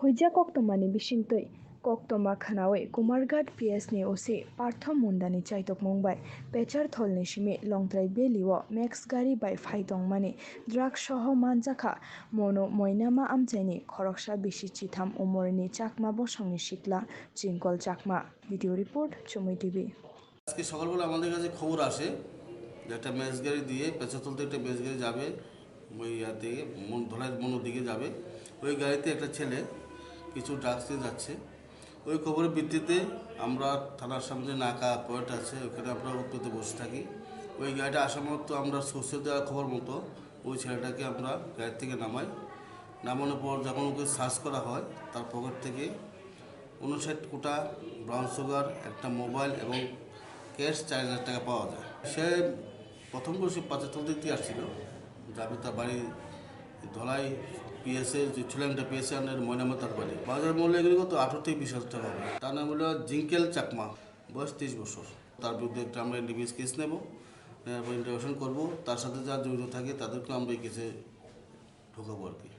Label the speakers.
Speaker 1: Huija koktomani bisingtoi koktoma khanawe Kumarghat PS ni osi Partham Mundani chaitok mongbai Pechar tholni shimi Longtrai Beliwo Max gari bai phaitong mani drug soho Manjakha mono moinama amchaini khoroksa bishi chitham umorni Chakma bosongni shikla Jingcall Chakma video report Chumui TV
Speaker 2: আজকে সকালবেলা আমাদের কাছে খবর আসে যে একটা match গাড়ি দিয়ে পেছাতলতে একটা ম্যাচ গাড়ি যাবে ওই দিকে ধলাই মনোর দিকে যাবে ওই গাড়িতে একটা ছেলে কিছু ড্রাগস নিয়ে যাচ্ছে ওই খবরের ভিত্তিতে আমরা থানার সামনে নাকা পয়েন্ট আছে ওখানে আমরা উৎপত্তি বসে থাকি ওই গাড়িটা আসা মতো আমরা সোর্সে দেওয়া খবর মতো ওই ছেলেটাকে আমরা গাড়ি থেকে নামাই নামানোর পর যখন ওকে সার্চ করা হয় তার পকেট থেকে 59 কোটা ব্রাউন সুগার একটা মোবাইল এবং ক্যাশ 4,000 টাকা পাওয়া যায়। সে প্রথম বর্ষে পাঁচাতল দিক থেকে আসছিল যাবে তার বাড়ি ধলাই পিএসএ যে ছিল একটা পিএসএ আন্ডার ময়নামা তার বাড়ি বাজার মূল্য এগুলি কত 18 থেকে 20,000 টাকা হবে। তার নাম হলো জিংকেল চাকমা, বয়স 30 বছর। তার বিরুদ্ধে একটা আমরা এনডিপিএস কেস নেব, ইন্টারভিউশন করবো, তার সাথে যা জড়িত থাকে তাদেরকে আমরা এই কেসে ঢোকাবো আর কি।